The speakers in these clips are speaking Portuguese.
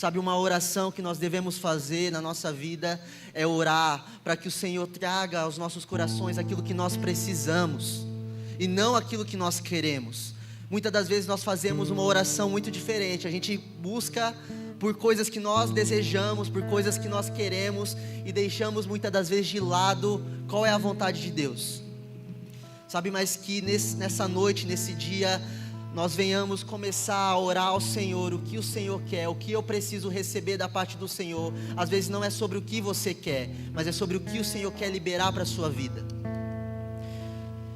Sabe, uma oração que nós devemos fazer na nossa vida é orar para que o Senhor traga aos nossos corações aquilo que nós precisamos e não aquilo que nós queremos. Muitas das vezes nós fazemos uma oração muito diferente. A gente busca por coisas que nós desejamos, por coisas que nós queremos, e deixamos muitas das vezes de lado qual é a vontade de Deus. Sabe, mas que nessa noite, nesse dia, nós venhamos começar a orar ao Senhor, o que o Senhor quer, o que eu preciso receber da parte do Senhor. Às vezes não é sobre o que você quer, mas é sobre o que o Senhor quer liberar para a sua vida.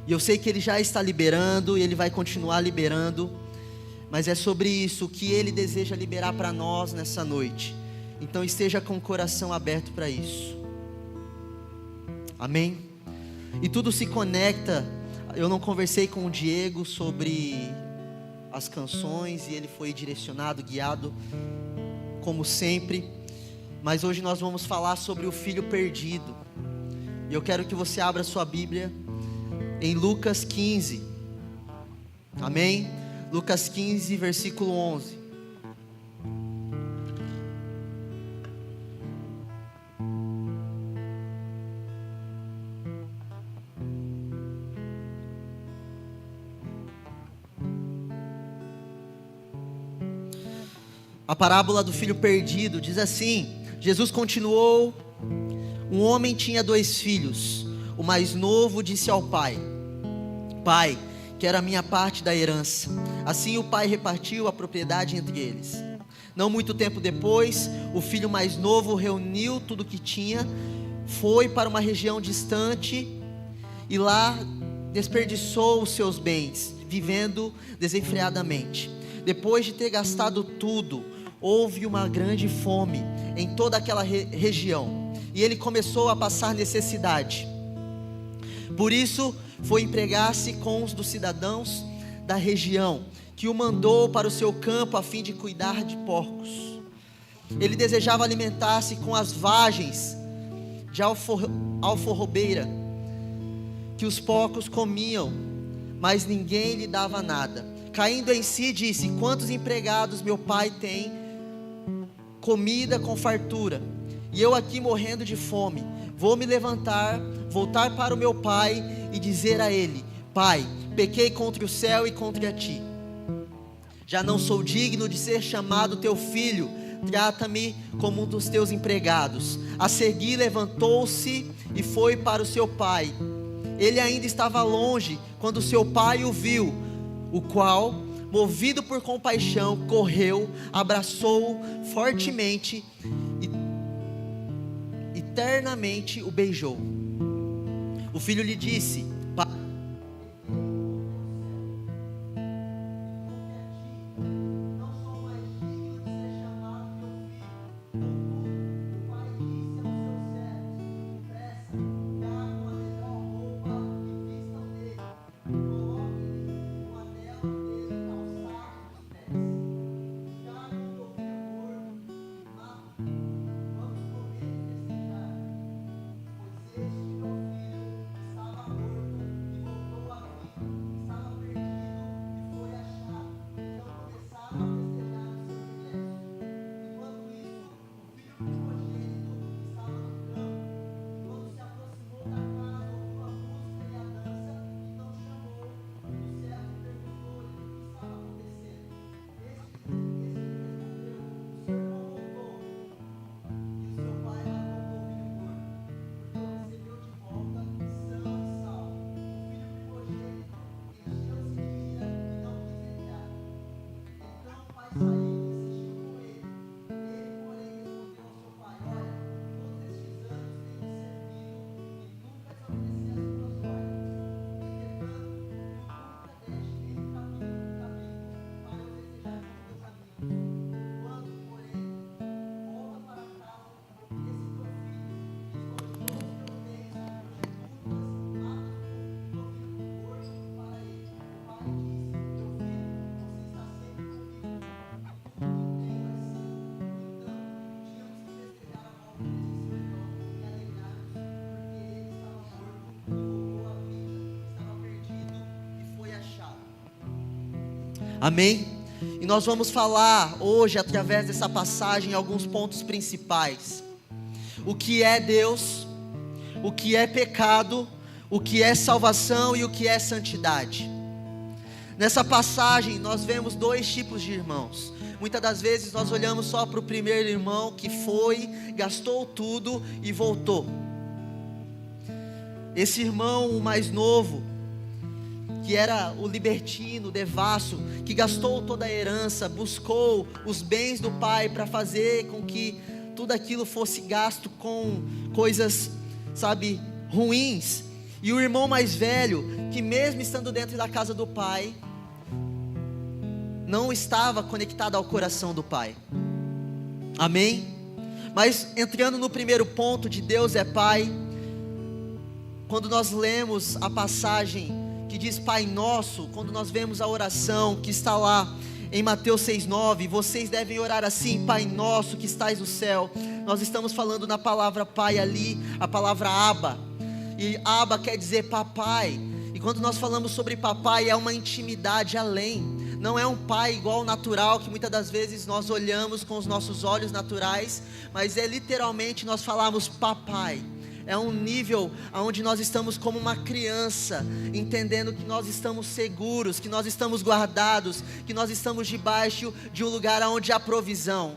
E eu sei que Ele já está liberando, e Ele vai continuar liberando, mas é sobre isso, o que Ele deseja liberar para nós nessa noite. Então esteja com o coração aberto para isso. Amém? E tudo se conecta. Eu não conversei com o Diego sobre as canções, e ele foi direcionado, guiado, como sempre. Mas hoje nós vamos falar sobre o filho perdido. E eu quero que você abra sua Bíblia em Lucas 15. Amém? Lucas 15, versículo 11. A parábola do filho perdido diz assim: Jesus continuou: um homem tinha 2 filhos. O mais novo disse ao pai: Pai, quero a minha parte da herança. Assim o pai repartiu a propriedade entre eles. Não muito tempo depois, o filho mais novo reuniu tudo o que tinha, foi para uma região distante e lá desperdiçou os seus bens, vivendo desenfreadamente. Depois de ter gastado tudo, houve uma grande fome em toda aquela região, e ele começou a passar necessidade. Por isso foi empregar-se com os dos cidadãos da região, que o mandou para o seu campo a fim de cuidar de porcos. Ele desejava alimentar-se com as vagens de alforrobeira que os porcos comiam, mas ninguém lhe dava nada. Caindo em si, disse: quantos empregados meu pai tem comida com fartura, e eu aqui morrendo de fome. Vou me levantar, voltar para o meu pai e dizer a ele: Pai, pequei contra o céu e contra ti. Já não sou digno de ser chamado teu filho. Trata-me como um dos teus empregados. A seguir levantou-se e foi para o seu pai. Ele ainda estava longe quando seu pai o viu, o qual, movido por compaixão, correu, abraçou-o fortemente e ternamente o beijou. O filho lhe disse: Pai, não sou mais digno de ser chamado teu filho. O pai disse aos seus servos: depressa, tragam a melhor roupa e vistam nele, coloquem-lhe um anel no dedo e calçados nos pés. Tragam um novilho gordo e matem. Vamos comer e festejar. Pois este meu filho estava morto e voltou à vida, estava perdido e foi achado. Então começaram a festejar o seu regresso. Enquanto isso, o filho primogênito estava no campo. Quando se aproximou da casa, ouviu a música e a dança, então chamou um dos servos e perguntou-lhe o que estava acontecendo. Este lhe respondeu: o seu irmão voltou e o seu pai matou o novilho gordo, porque o recebeu de volta são e salvo. O filho primogênito encheu-se de ira e não quis entrar. Então o pai saiu e insistiu com ele. Ele, porém, respondeu ao seu pai: olha, todos estes anos tenho servido e nunca desobedeci às tuas ordens. Entretanto, nunca deixe nenhum capítulo do caminho para eu desejar com meus amigos. Quando, porém, volta para casa, esse teu filho esbanjou os teus bens com prostitutas, mata um novilho gordo para ele. O pai disse: meu filho, você está sempre comigo, e tudo que tenho é seu. Então, tínhamos que festejar a volta desse seu irmão e alegrar-nos, porque ele estava morto e voltou à vida, estava perdido e foi achado. Amém? E nós vamos falar hoje, através dessa passagem, alguns pontos principais. O que é Deus, o que é pecado, o que é salvação e o que é santidade. Nessa passagem nós vemos dois tipos de irmãos. Muitas das vezes nós olhamos só para o primeiro irmão que foi, gastou tudo e voltou. Esse irmão, o mais novo, que era o libertino, o devasso, que gastou toda a herança, buscou os bens do pai para fazer com que tudo aquilo fosse gasto com coisas, sabe, ruins. E o irmão mais velho, que mesmo estando dentro da casa do pai, não estava conectado ao coração do pai. Amém? Mas entrando no primeiro ponto de Deus é Pai, quando nós lemos a passagem que diz Pai Nosso, quando nós vemos a oração que está lá em Mateus 6,9, vocês devem orar assim: Pai Nosso que estais no céu. Nós estamos falando na palavra Pai ali, a palavra Abba, e Abba quer dizer papai. E quando nós falamos sobre papai, é uma intimidade além. Não é um pai igual ao natural, que muitas das vezes nós olhamos com os nossos olhos naturais, mas é literalmente nós falamos papai. É um nível onde nós estamos como uma criança, entendendo que nós estamos seguros, que nós estamos guardados, que nós estamos debaixo de um lugar onde há provisão.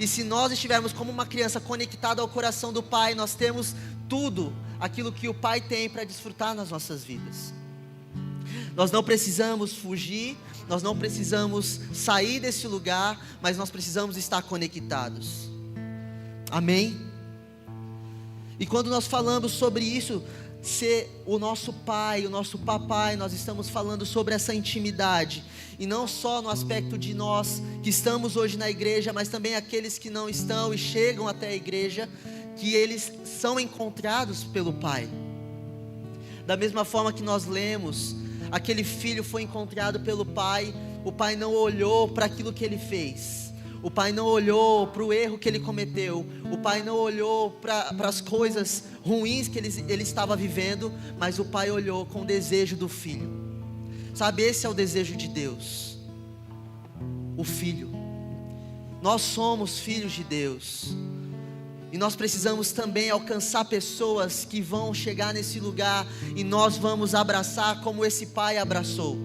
E se nós estivermos como uma criança conectada ao coração do Pai, nós temos tudo aquilo que o Pai tem para desfrutar nas nossas vidas. Nós não precisamos fugir, nós não precisamos sair desse lugar, mas nós precisamos estar conectados. Amém? E quando nós falamos sobre isso, ser o nosso pai, o nosso papai, nós estamos falando sobre essa intimidade. E não só no aspecto de nós que estamos hoje na igreja, mas também aqueles que não estão e chegam até a igreja, que eles são encontrados pelo Pai. Da mesma forma que nós lemos, aquele filho foi encontrado pelo pai, o pai não olhou para aquilo que ele fez. O pai não olhou para o erro que ele cometeu. O pai não olhou para as coisas ruins que ele estava vivendo, mas o pai olhou com o desejo do filho. Sabe, esse é o desejo de Deus. O filho. Nós somos filhos de Deus. E nós precisamos também alcançar pessoas que vão chegar nesse lugar e nós vamos abraçar como esse pai abraçou.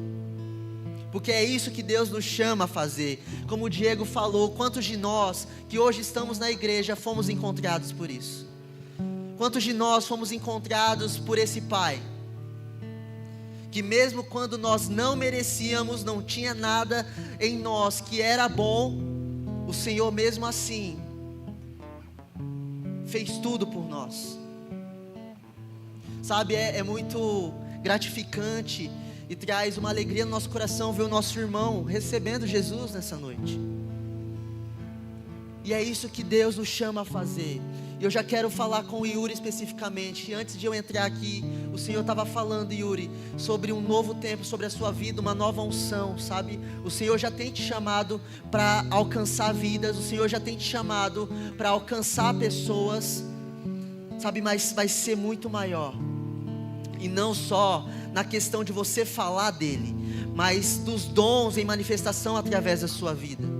Porque é isso que Deus nos chama a fazer. Como o Diego falou, quantos de nós que hoje estamos na igreja fomos encontrados por isso? Quantos de nós fomos encontrados por esse Pai? Que mesmo quando nós não merecíamos, não tinha nada em nós que era bom, o Senhor mesmo assim fez tudo por nós. Sabe, é muito gratificante e traz uma alegria no nosso coração ver o nosso irmão recebendo Jesus nessa noite. E é isso que Deus nos chama a fazer. E eu já quero falar com o Yuri especificamente. E antes de eu entrar aqui, o Senhor estava falando, Yuri, sobre um novo tempo, sobre a sua vida, uma nova unção, sabe? O Senhor já tem te chamado para alcançar vidas, o Senhor já tem te chamado para alcançar pessoas, sabe? Mas vai ser muito maior. E não só na questão de você falar dele, mas dos dons em manifestação através da sua vida.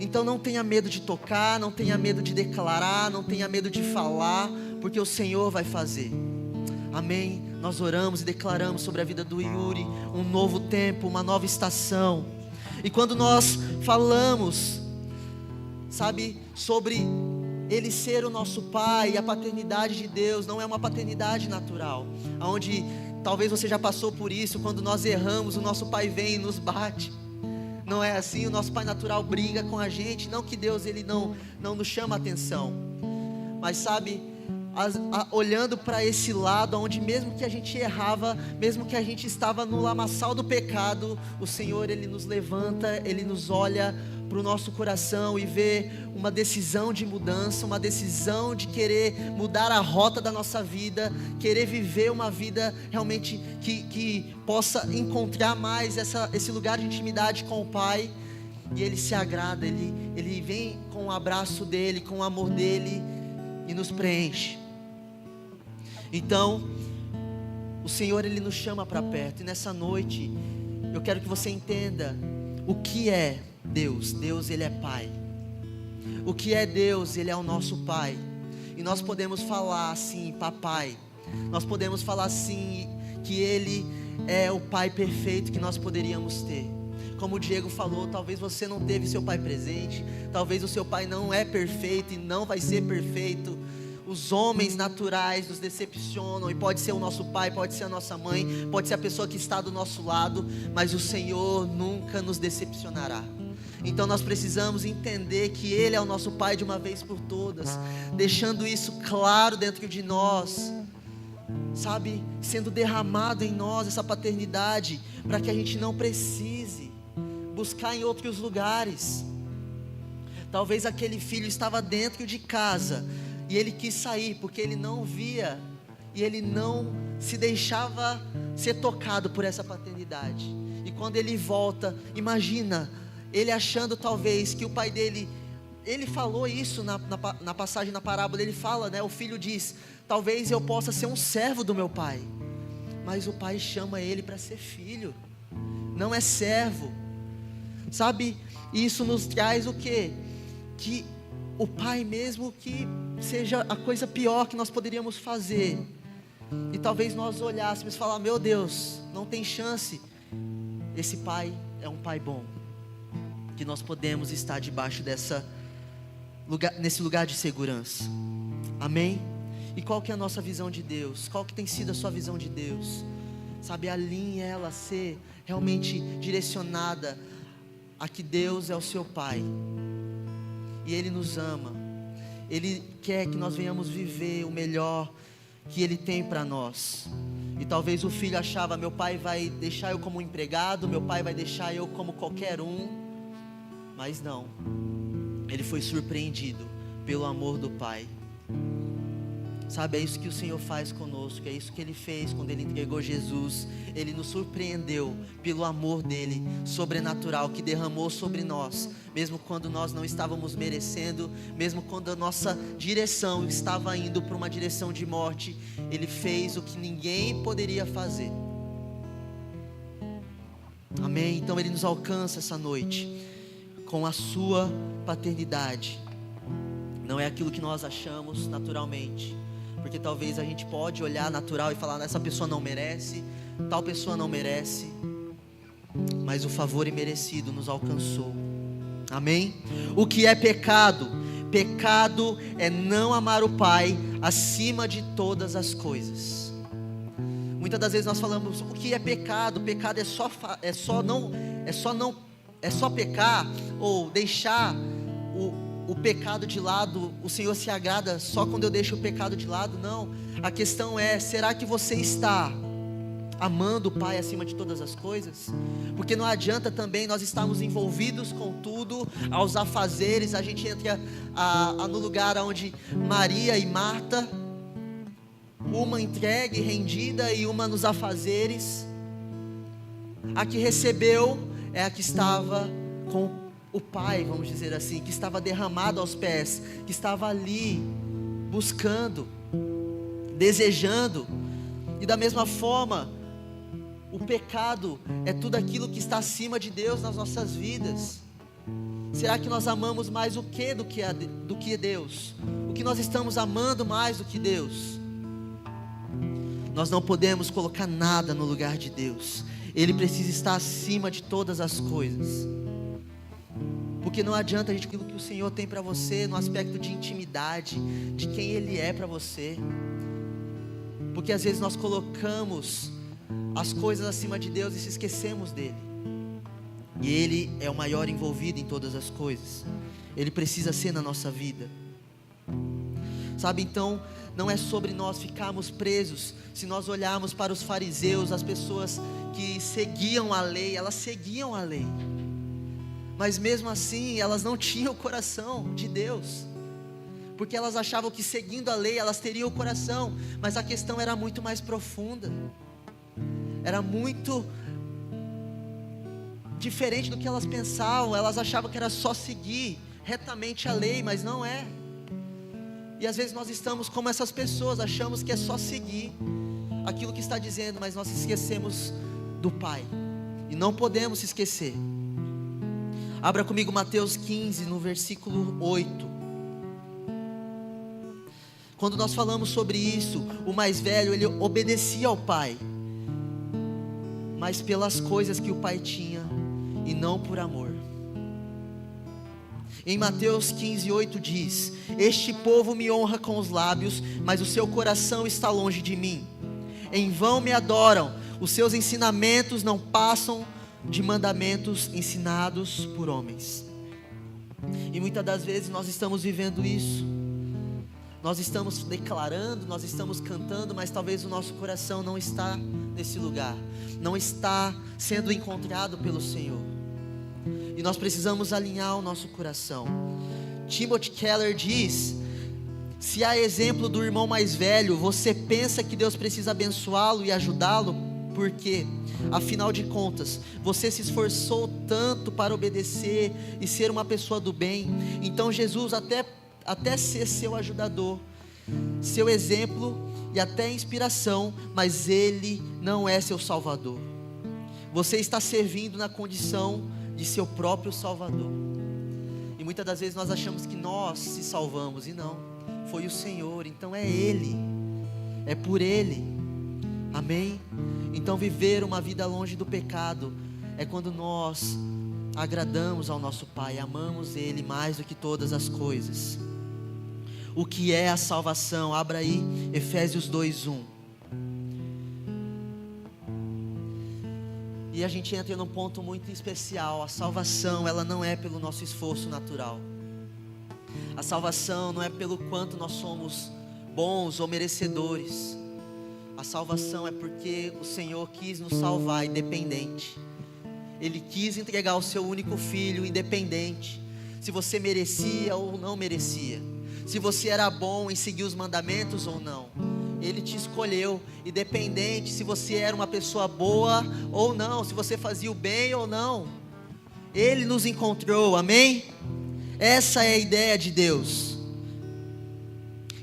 Então não tenha medo de tocar, não tenha medo de declarar, não tenha medo de falar, porque o Senhor vai fazer. Amém? Nós oramos e declaramos sobre a vida do Yuri um novo tempo, uma nova estação. E quando nós falamos, sabe, sobre Ele ser o nosso Pai, a paternidade de Deus não é uma paternidade natural, onde talvez você já passou por isso. Quando nós erramos, o nosso Pai vem e nos bate. Não é assim, o nosso Pai natural briga com a gente. Não que Deus ele não nos chama a atenção, mas sabe, olhando para esse lado, onde mesmo que a gente errava, mesmo que a gente estava no lamaçal do pecado, o Senhor ele nos levanta, Ele nos olha para o nosso coração e vê uma decisão de mudança, uma decisão de querer mudar a rota da nossa vida, querer viver uma vida realmente que possa encontrar mais esse lugar de intimidade com o Pai. E Ele se agrada, Ele vem com o abraço dEle, com o amor dEle e nos preenche. Então o Senhor ele nos chama para perto, e nessa noite eu quero que você entenda O que é Deus? Deus, Ele é Pai. O que é Deus? Ele é o nosso Pai. E nós podemos falar assim, papai. Nós podemos falar assim, que Ele é o Pai perfeito que nós poderíamos ter. Como o Diego falou, talvez você não teve seu pai presente, talvez o seu pai não é perfeito e não vai ser perfeito. Os homens naturais nos decepcionam, e pode ser o nosso pai, pode ser a nossa mãe, pode ser a pessoa que está do nosso lado, mas o Senhor nunca nos decepcionará. Então nós precisamos entender que Ele é o nosso Pai de uma vez por todas, deixando isso claro dentro de nós, sabe, sendo derramado em nós essa paternidade, para que a gente não precise buscar em outros lugares. Talvez aquele filho estava dentro de casa e ele quis sair porque ele não via e ele não se deixava ser tocado por essa paternidade. E quando ele volta, imagina, ele achando talvez que o pai dele, ele falou isso na passagem, na parábola, ele fala, né, o filho diz, talvez eu possa ser um servo do meu pai, mas o pai chama ele para ser filho, não é servo, sabe? Isso nos traz o quê? Que o pai, mesmo que seja a coisa pior que nós poderíamos fazer, e talvez nós olhássemos e falar, meu Deus, não tem chance, esse pai é um pai bom, que nós podemos estar debaixo nesse lugar de segurança, amém? E qual que é a nossa visão de Deus? Qual que tem sido a sua visão de Deus? Sabe, alinhe ela a ser realmente direcionada a que Deus é o seu Pai, e Ele nos ama, Ele quer que nós venhamos viver o melhor que Ele tem para nós. E talvez o filho achava, meu pai vai deixar eu como um empregado, meu pai vai deixar eu como qualquer um, mas não, ele foi surpreendido pelo amor do Pai. Sabe, é isso que o Senhor faz conosco, é isso que Ele fez quando Ele entregou Jesus. Ele nos surpreendeu pelo amor dEle, sobrenatural, que derramou sobre nós, mesmo quando nós não estávamos merecendo, mesmo quando a nossa direção estava indo para uma direção de morte, Ele fez o que ninguém poderia fazer. Amém? Então Ele nos alcança essa noite, com a sua paternidade. Não é aquilo que nós achamos naturalmente, porque talvez a gente pode olhar natural e falar, essa pessoa não merece, tal pessoa não merece, mas o favor imerecido nos alcançou, amém? O que é pecado? Pecado é não amar o Pai acima de todas as coisas. Muitas das vezes nós falamos, o que é pecado? Pecado é só pecar, ou deixar o pecado de lado. O Senhor se agrada só quando eu deixo o pecado de lado? Não, a questão é, será que você está amando o Pai acima de todas as coisas? Porque não adianta também nós estarmos envolvidos com tudo, aos afazeres. A gente entra no lugar onde Maria e Marta, uma entregue, rendida, e uma nos afazeres. A que recebeu é a que estava com o Pai, vamos dizer assim, que estava derramado aos pés, que estava ali, buscando, desejando. E da mesma forma, o pecado é tudo aquilo que está acima de Deus nas nossas vidas. Será que nós amamos mais o que do que Deus? O que nós estamos amando mais do que Deus? Nós não podemos colocar nada no lugar de Deus. Ele precisa estar acima de todas as coisas. Porque não adianta aquilo que o Senhor tem para você no aspecto de intimidade, de quem Ele é para você. Porque às vezes nós colocamos as coisas acima de Deus e se esquecemos dEle. E Ele é o maior envolvido em todas as coisas. Ele precisa ser na nossa vida. Sabe, então, não é sobre nós ficarmos presos. Se nós olharmos para os fariseus, as pessoas que seguiam a lei, elas seguiam a lei, mas mesmo assim elas não tinham o coração de Deus, porque elas achavam que seguindo a lei elas teriam o coração, mas a questão era muito mais profunda, era muito diferente do que elas pensavam. Elas achavam que era só seguir retamente a lei, mas não é. E às vezes nós estamos como essas pessoas, achamos que é só seguir aquilo que está dizendo, mas nós esquecemos do Pai, e não podemos se esquecer. Abra comigo Mateus 15, no versículo 8. Quando nós falamos sobre isso, o mais velho, ele obedecia ao pai, mas pelas coisas que o pai tinha, e não por amor. Em Mateus 15, 8 diz: este povo me honra com os lábios, mas o seu coração está longe de mim. Em vão me adoram, os seus ensinamentos não passam de mandamentos ensinados por homens. E muitas das vezes nós estamos vivendo isso. Nós estamos declarando, nós estamos cantando, mas talvez o nosso coração não está nesse lugar, não está sendo encontrado pelo Senhor. E nós precisamos alinhar o nosso coração. Timothy Keller diz: se a exemplo do irmão mais velho, você pensa que Deus precisa abençoá-lo e ajudá-lo, por quê? Afinal de contas, você se esforçou tanto para obedecer e ser uma pessoa do bem. Então Jesus até ser seu ajudador, seu exemplo e até inspiração, mas Ele não é seu Salvador. Você está servindo na condição de seu próprio Salvador. E muitas das vezes nós achamos que nós se salvamos, e não, foi o Senhor, então é Ele, é por Ele, amém? Então viver uma vida longe do pecado é quando nós agradamos ao nosso Pai, amamos Ele mais do que todas as coisas. O que é a salvação? Abra aí Efésios 2:1. E a gente entra num ponto muito especial. A salvação, ela não é pelo nosso esforço natural. A salvação não é pelo quanto nós somos bons ou merecedores. A salvação é porque o Senhor quis nos salvar independente. Ele quis entregar o seu único filho independente, se você merecia ou não merecia, se você era bom em seguir os mandamentos ou não. Ele te escolheu, independente se você era uma pessoa boa ou não, se você fazia o bem ou não. Ele nos encontrou, amém? Essa é a ideia de Deus.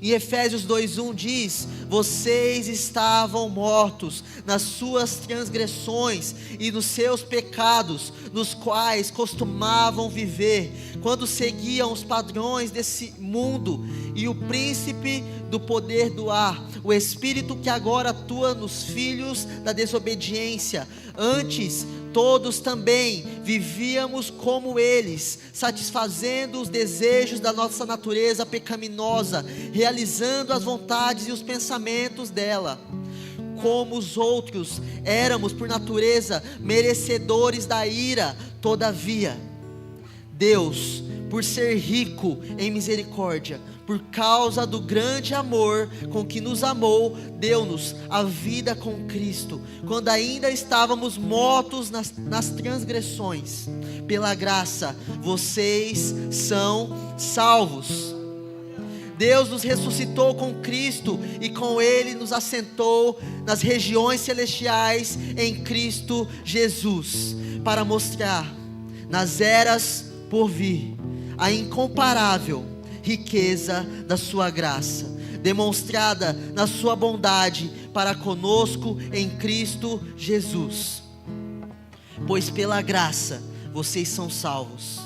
Em Efésios 2:1 diz: vocês estavam mortos nas suas transgressões e nos seus pecados, nos quais costumavam viver, quando seguiam os padrões desse mundo e o príncipe do poder do ar, o espírito que agora atua nos filhos da desobediência. Antes, todos também vivíamos como eles, satisfazendo os desejos da nossa natureza pecaminosa, realizando as vontades e os pensamentos dela. Como os outros, éramos por natureza merecedores da ira. Todavia, Deus, por ser rico em misericórdia, por causa do grande amor com que nos amou, deu-nos a vida com Cristo, quando ainda estávamos mortos nas transgressões. Pela graça, vocês são salvos. Deus nos ressuscitou com Cristo e com Ele nos assentou nas regiões celestiais em Cristo Jesus, para mostrar nas eras por vir a incomparável riqueza da sua graça, demonstrada na sua bondade para conosco em Cristo Jesus. Pois pela graça vocês são salvos,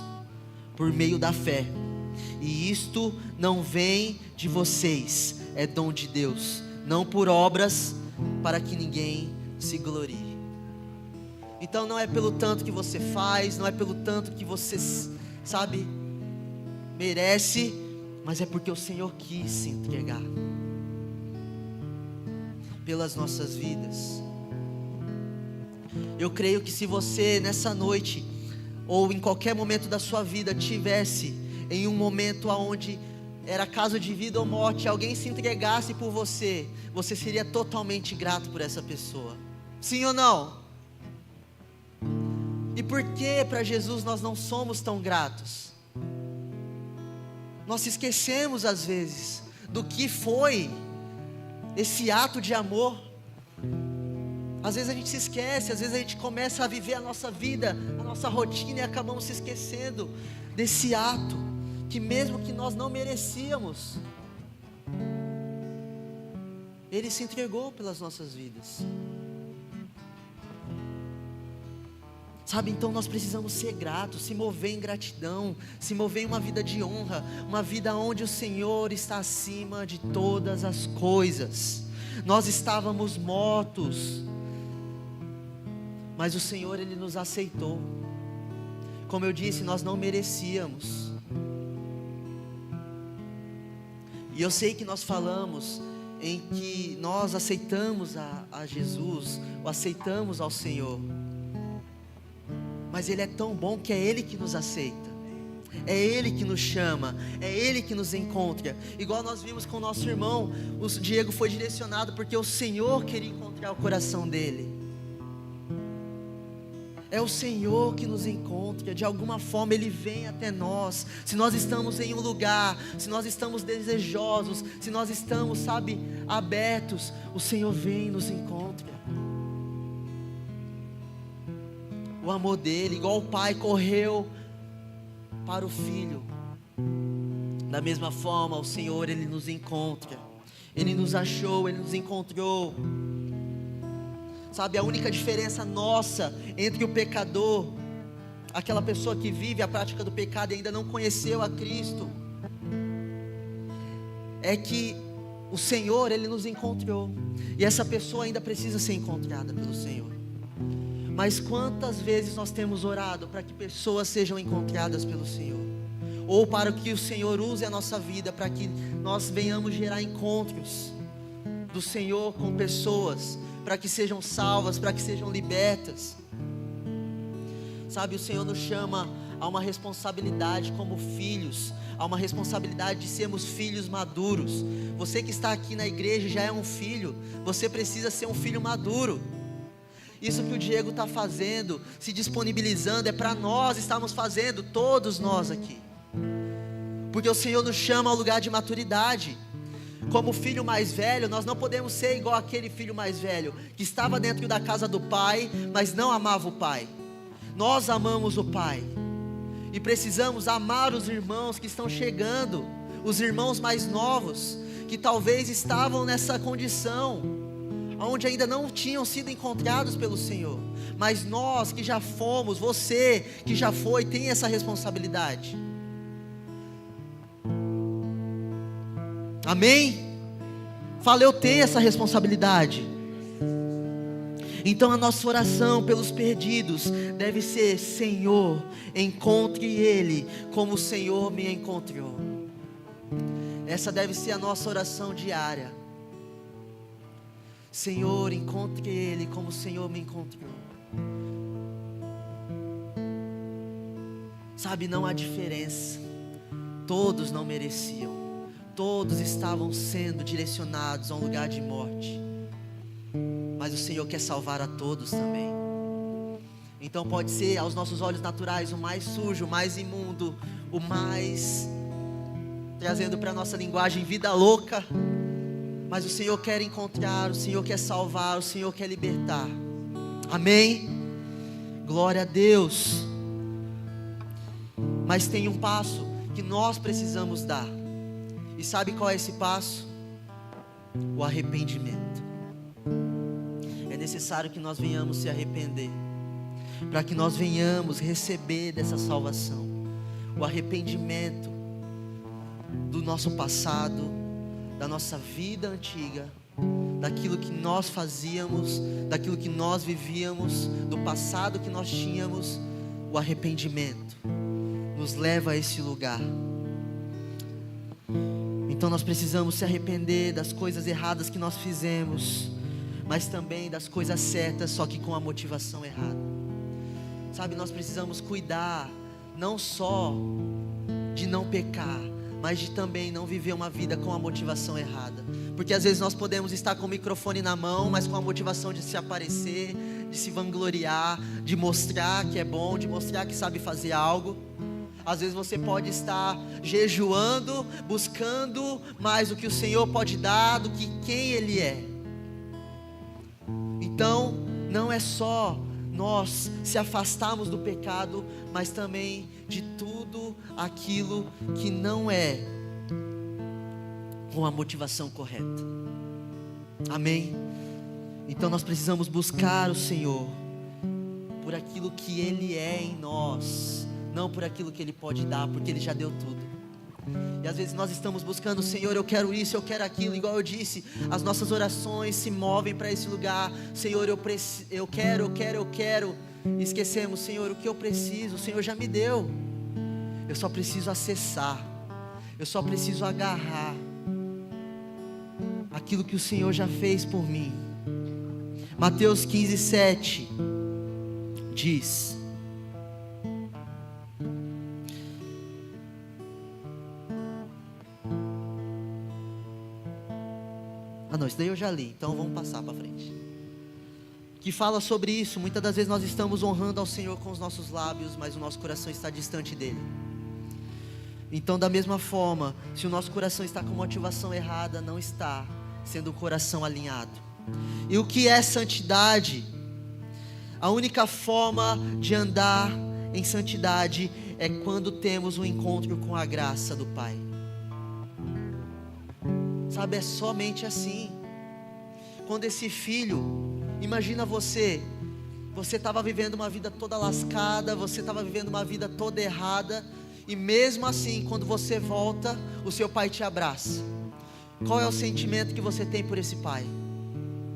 por meio da fé. E isto não vem de vocês, é dom de Deus, não por obras, para que ninguém se glorie. Então não é pelo tanto que você faz, não é pelo tanto que você, sabe, merece, mas é porque o Senhor quis se entregar pelas nossas vidas. Eu creio que se você nessa noite, ou em qualquer momento da sua vida, tivesse em um momento onde era caso de vida ou morte, alguém se entregasse por você, você seria totalmente grato por essa pessoa, sim ou não? E por que para Jesus nós não somos tão gratos? Nós esquecemos às vezes do que foi esse ato de amor. Às vezes a gente se esquece, às vezes a gente começa a viver a nossa vida, a nossa rotina, e acabamos se esquecendo desse ato, que mesmo que nós não merecíamos, Ele se entregou pelas nossas vidas. Sabe, então nós precisamos ser gratos, se mover em gratidão, se mover em uma vida de honra, uma vida onde o Senhor está acima de todas as coisas. Nós estávamos mortos, mas o Senhor, Ele nos aceitou. Como eu disse, nós não merecíamos. E eu sei que nós falamos em que nós aceitamos a Jesus, ou aceitamos ao Senhor. Mas Ele é tão bom que é Ele que nos aceita, é Ele que nos chama, é Ele que nos encontra. Igual nós vimos com o nosso irmão, o Diego foi direcionado porque o Senhor queria encontrar o coração dele. É o Senhor que nos encontra, de alguma forma Ele vem até nós. Se nós estamos em um lugar, se nós estamos desejosos, se nós estamos, sabe, abertos, o Senhor vem e nos encontra. O amor dele, igual o pai correu para o filho, da mesma forma o Senhor, Ele nos encontra. Ele nos achou, Ele nos encontrou. Sabe, a única diferença nossa entre o pecador, aquela pessoa que vive a prática do pecado e ainda não conheceu a Cristo, é que o Senhor, Ele nos encontrou, e essa pessoa ainda precisa ser encontrada pelo Senhor. Mas quantas vezes nós temos orado para que pessoas sejam encontradas pelo Senhor, ou para que o Senhor use a nossa vida para que nós venhamos gerar encontros do Senhor com pessoas, para que sejam salvas, para que sejam libertas. Sabe, o Senhor nos chama a uma responsabilidade como filhos, a uma responsabilidade de sermos filhos maduros. Você que está aqui na igreja já é um filho, você precisa ser um filho maduro. Isso que o Diego está fazendo, se disponibilizando, é para nós estarmos fazendo, todos nós aqui. Porque o Senhor nos chama ao lugar de maturidade. Como filho mais velho, nós não podemos ser igual aquele filho mais velho, que estava dentro da casa do pai, mas não amava o pai. Nós amamos o pai, e precisamos amar os irmãos que estão chegando, os irmãos mais novos, que talvez estavam nessa condição, onde ainda não tinham sido encontrados pelo Senhor. Mas nós que já fomos, você que já foi, tem essa responsabilidade. Amém? Fala, eu tenho essa responsabilidade. Então a nossa oração pelos perdidos deve ser: Senhor, encontre ele como o Senhor me encontrou. Essa deve ser a nossa oração diária. Senhor, encontre ele como o Senhor me encontrou. Sabe, não há diferença. Todos não mereciam. Todos estavam sendo direcionados a um lugar de morte. Mas o Senhor quer salvar a todos também. Então pode ser aos nossos olhos naturais o mais sujo, o mais imundo, o mais, trazendo para a nossa linguagem, vida louca. Mas o Senhor quer encontrar, o Senhor quer salvar, o Senhor quer libertar. Amém? Glória a Deus. Mas tem um passo que nós precisamos dar. E sabe qual é esse passo? O arrependimento. É necessário que nós venhamos se arrepender, para que nós venhamos receber dessa salvação. O arrependimento do nosso passado, da nossa vida antiga, daquilo que nós fazíamos, daquilo que nós vivíamos, do passado que nós tínhamos. O arrependimento nos leva a esse lugar. Então nós precisamos se arrepender das coisas erradas que nós fizemos, mas também das coisas certas, só que com a motivação errada. Sabe, nós precisamos cuidar não só de não pecar, mas de também não viver uma vida com a motivação errada. Porque às vezes nós podemos estar com o microfone na mão, mas com a motivação de se aparecer, de se vangloriar, de mostrar que é bom, de mostrar que sabe fazer algo. Às vezes você pode estar jejuando, buscando mais do que o Senhor pode dar, do que quem Ele é. Então, não é só nós se afastarmos do pecado, mas também de tudo aquilo que não é com a motivação correta. Amém? Então nós precisamos buscar o Senhor, por aquilo que Ele é em nós, não por aquilo que Ele pode dar, porque Ele já deu tudo. E às vezes nós estamos buscando, Senhor, eu quero isso, eu quero aquilo, igual eu disse, as nossas orações se movem para esse lugar. Senhor, eu quero, e esquecemos, Senhor, o que eu preciso, o Senhor já me deu, eu só preciso acessar, eu só preciso agarrar aquilo que o Senhor já fez por mim. Mateus 15:7 diz: não, isso daí eu já li, então vamos passar para frente. Que fala sobre isso. Muitas das vezes nós estamos honrando ao Senhor com os nossos lábios, mas o nosso coração está distante dEle. Então, da mesma forma, se o nosso coração está com motivação errada, não está sendo um coração alinhado. E o que é santidade? A única forma de andar em santidade é quando temos um encontro com a graça do Pai. Sabe, é somente assim. Quando esse filho, imagina você estava vivendo uma vida toda lascada, você estava vivendo uma vida toda errada, e mesmo assim, quando você volta, o seu pai te abraça. Qual é o sentimento que você tem por esse pai?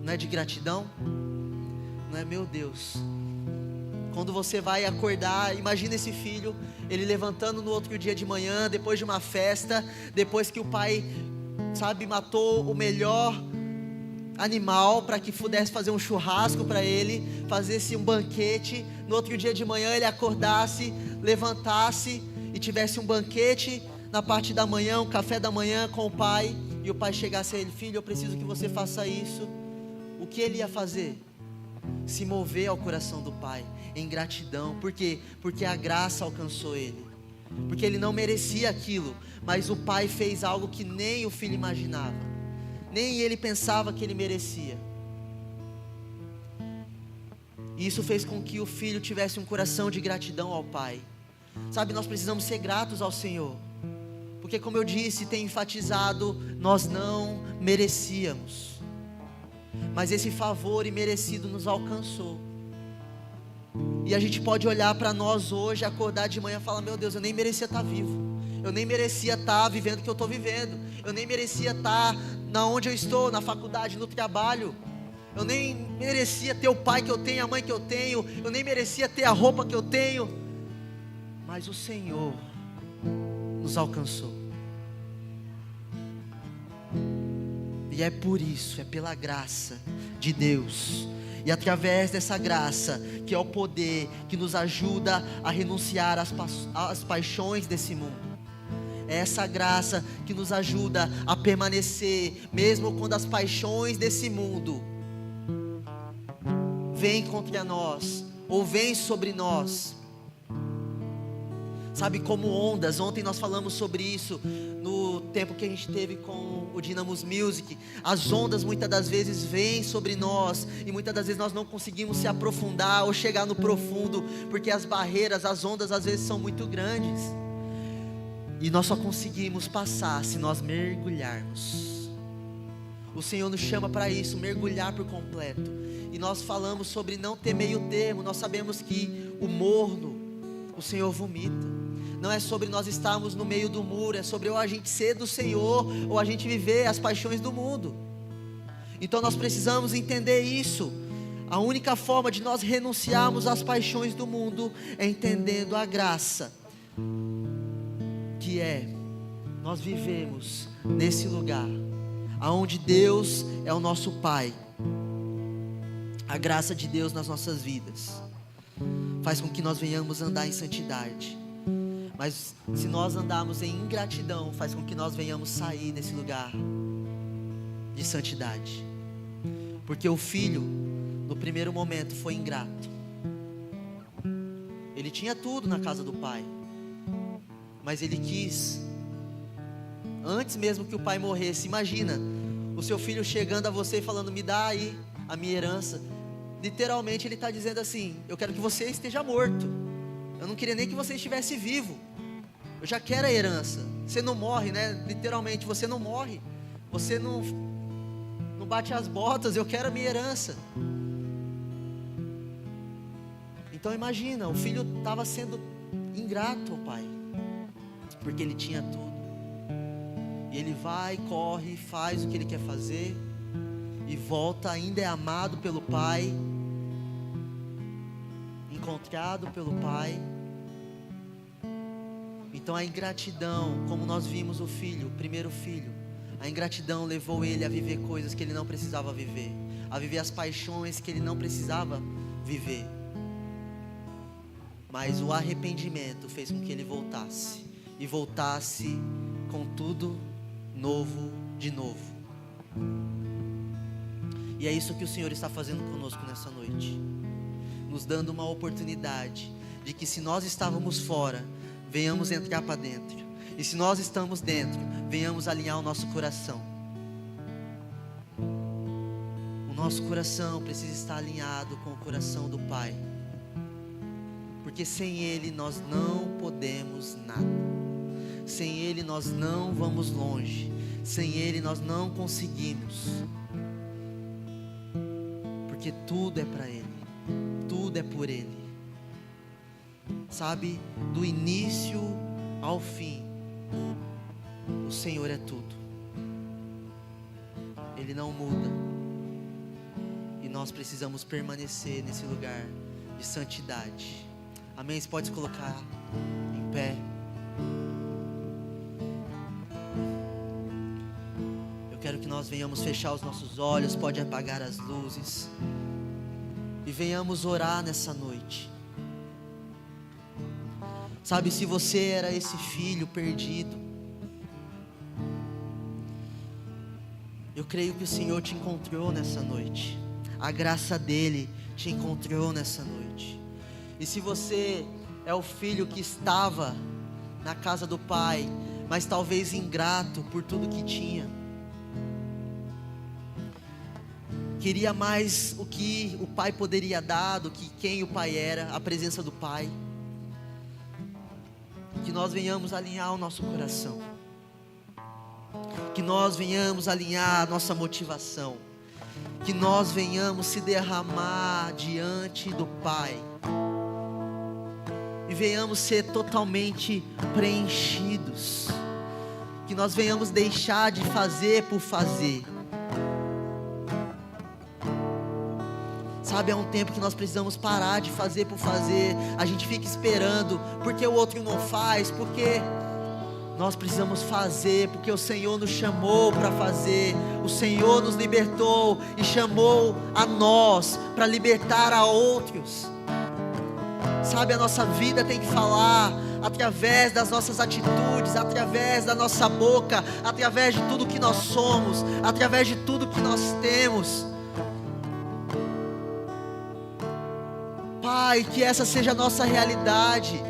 Não é de gratidão? Não é, meu Deus? Quando você vai acordar, imagina esse filho, ele levantando no outro dia de manhã, depois de uma festa, depois que o pai, sabe, matou o melhor animal para que pudesse fazer um churrasco para ele, fazesse um banquete. No outro dia de manhã ele acordasse, levantasse e tivesse um banquete na parte da manhã, um café da manhã com o pai, e o pai chegasse a ele: filho, eu preciso que você faça isso. O que ele ia fazer? Se mover ao coração do pai em gratidão. Por quê? Porque a graça alcançou ele, porque ele não merecia aquilo, mas o pai fez algo que nem o filho imaginava, nem ele pensava que ele merecia. E isso fez com que o filho tivesse um coração de gratidão ao pai. Sabe, nós precisamos ser gratos ao Senhor, porque, como eu disse, tem enfatizado, nós não merecíamos, mas esse favor imerecido nos alcançou. E a gente pode olhar para nós hoje, acordar de manhã e falar: meu Deus, eu nem merecia estar vivo, eu nem merecia estar vivendo o que eu estou vivendo, eu nem merecia estar na onde eu estou, na faculdade, no trabalho, eu nem merecia ter o pai que eu tenho, a mãe que eu tenho, eu nem merecia ter a roupa que eu tenho, mas o Senhor nos alcançou. E é por isso, é pela graça de Deus, e através dessa graça, que é o poder que nos ajuda a renunciar às paixões desse mundo. É essa graça que nos ajuda a permanecer, mesmo quando as paixões desse mundo vêm contra nós, ou vêm sobre nós. Sabe, como ondas, ontem nós falamos sobre isso, no tempo que a gente teve com o Dynamos Music. As ondas muitas das vezes vêm sobre nós, e muitas das vezes nós não conseguimos se aprofundar, ou chegar no profundo, porque as barreiras, as ondas às vezes são muito grandes, e nós só conseguimos passar se nós mergulharmos. O Senhor nos chama para isso, mergulhar por completo. E nós falamos sobre não ter meio termo. Nós sabemos que o morno, o Senhor vomita. Não é sobre nós estarmos no meio do muro, é sobre ou a gente ser do Senhor, ou a gente viver as paixões do mundo. Então nós precisamos entender isso. A única forma de nós renunciarmos às paixões do mundo é entendendo a graça, que é nós vivemos nesse lugar aonde Deus é o nosso Pai. A graça de Deus nas nossas vidas faz com que nós venhamos andar em santidade, mas se nós andarmos em ingratidão, faz com que nós venhamos sair desse lugar de santidade. Porque o filho, no primeiro momento, foi ingrato. Ele tinha tudo na casa do pai, mas ele quis, antes mesmo que o pai morresse. Imagina, o seu filho chegando a você e falando: me dá aí a minha herança. Literalmente ele está dizendo assim: eu quero que você esteja morto, eu não queria nem que você estivesse vivo, eu já quero a herança. Você não morre, né? Literalmente, você não morre, você não bate as botas, eu quero a minha herança. Então imagina, o filho estava sendo ingrato ao pai, porque ele tinha tudo. E ele vai, corre, faz o que ele quer fazer, e volta, ainda é amado pelo pai, encontrado pelo pai. Então a ingratidão, como nós vimos o filho, o primeiro filho, a ingratidão levou ele a viver coisas que ele não precisava viver, a viver as paixões que ele não precisava viver. Mas o arrependimento fez com que ele voltasse, e voltasse com tudo novo de novo. E é isso que o Senhor está fazendo conosco nessa noite, nos dando uma oportunidade de que, se nós estávamos fora, venhamos entrar para dentro, e se nós estamos dentro, venhamos alinhar o nosso coração. O nosso coração precisa estar alinhado com o coração do Pai, porque sem Ele nós não podemos nada. Sem Ele nós não vamos longe. Sem Ele nós não conseguimos. Porque tudo é para Ele, tudo é por Ele. Sabe, do início ao fim, o Senhor é tudo. Ele não muda. E nós precisamos permanecer nesse lugar de santidade. Amém? Você pode se colocar em pé. Eu quero que nós venhamos fechar os nossos olhos, pode apagar as luzes, e venhamos orar nessa noite. Sabe, se você era esse filho perdido, eu creio que o Senhor te encontrou nessa noite. A graça dele te encontrou nessa noite. E se você é o filho que estava na casa do pai, mas talvez ingrato por tudo que tinha, queria mais o que o pai poderia dar do que quem o pai era, a presença do pai, que nós venhamos alinhar o nosso coração, que nós venhamos alinhar a nossa motivação, que nós venhamos se derramar diante do Pai, e venhamos ser totalmente preenchidos, que nós venhamos deixar de fazer por fazer. Sabe, há um tempo que nós precisamos parar de fazer por fazer. A gente fica esperando porque o outro não faz, porque nós precisamos fazer, porque o Senhor nos chamou para fazer. O Senhor nos libertou e chamou a nós para libertar a outros. Sabe, a nossa vida tem que falar através das nossas atitudes, através da nossa boca, através de tudo que nós somos, através de tudo que nós temos. Pai, que essa seja a nossa realidade,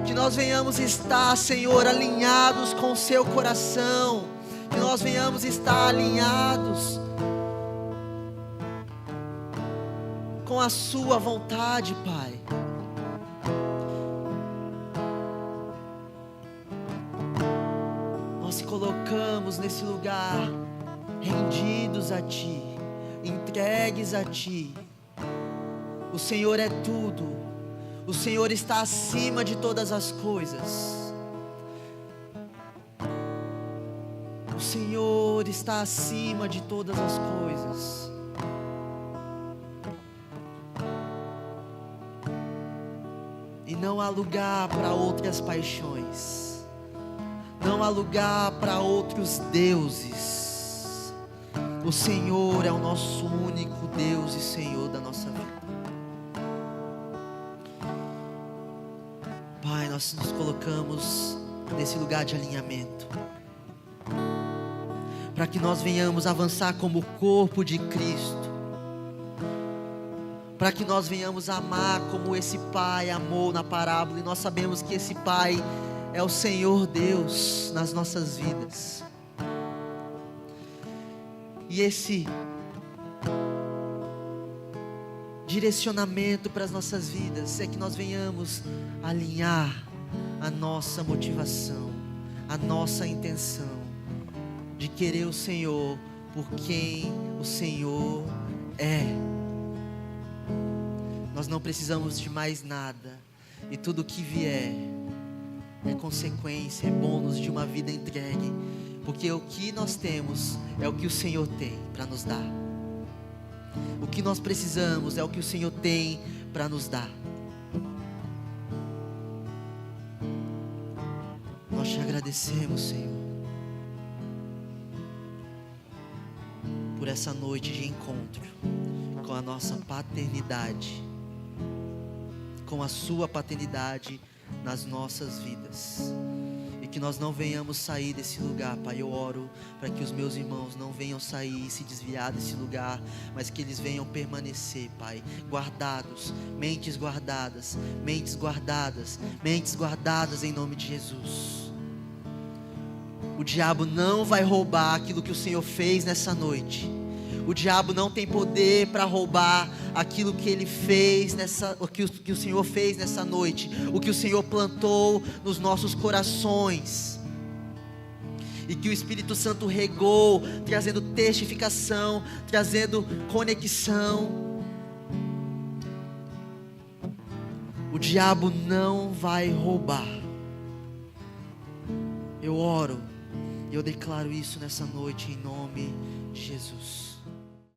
que nós venhamos estar, Senhor, alinhados com o seu coração, que nós venhamos estar alinhados com a sua vontade, Pai. Nós se colocamos nesse lugar, rendidos a Ti, entregues a Ti. O Senhor é tudo. O Senhor está acima de todas as coisas. O Senhor está acima de todas as coisas. E não há lugar para outras paixões. Não há lugar para outros deuses. O Senhor é o nosso único Deus e Senhor da nossa vida. Pai, nós nos colocamos nesse lugar de alinhamento, para que nós venhamos avançar como corpo de Cristo, para que nós venhamos amar como esse Pai amou na parábola, e nós sabemos que esse Pai é o Senhor Deus nas nossas vidas. E esse direcionamento para as nossas vidas é que nós venhamos alinhar a nossa motivação, a nossa intenção de querer o Senhor por quem o Senhor é. Nós não precisamos de mais nada. E tudo que vier é consequência, é bônus de uma vida entregue. Porque o que nós temos é o que o Senhor tem para nos dar. O que nós precisamos é o que o Senhor tem para nos dar. Nós te agradecemos, Senhor, por essa noite de encontro com a nossa paternidade, com a sua paternidade nas nossas vidas. E que nós não venhamos sair desse lugar, Pai. Eu oro para que os meus irmãos não venham sair e se desviar desse lugar, mas que eles venham permanecer, Pai, guardados, mentes guardadas, mentes guardadas, mentes guardadas em nome de Jesus. O diabo não vai roubar aquilo que o Senhor fez nessa noite. O diabo não tem poder para roubar aquilo que ele fez o que o Senhor fez nessa noite, o que o Senhor plantou nos nossos corações, e que o Espírito Santo regou, trazendo testificação, trazendo conexão. O diabo não vai roubar. Eu oro, e eu declaro isso nessa noite em nome de Jesus.